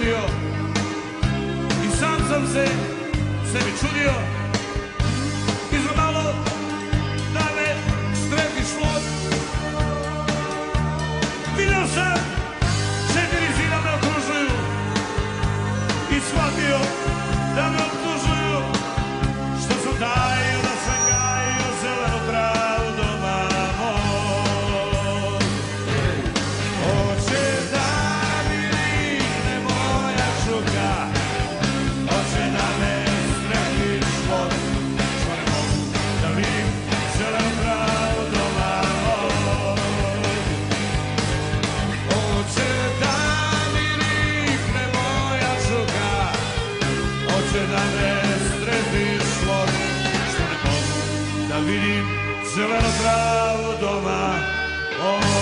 probudio i sam se sebi čudio i za malo da me stretiš vod. Vidio sam 4 zida me okružuju i shvatio da me optužuju što sam tajio da sam gajio zelenu travu doma moj. Hoće da mi nikne moja žuka, hoće da me stretiš vod, što ne mogu da vidim zelenu travu doma moj. Hoće da mi nikne moja žuka, hoće da me stretiš vod, što ne mogu da vidim zelenu travu doma moj.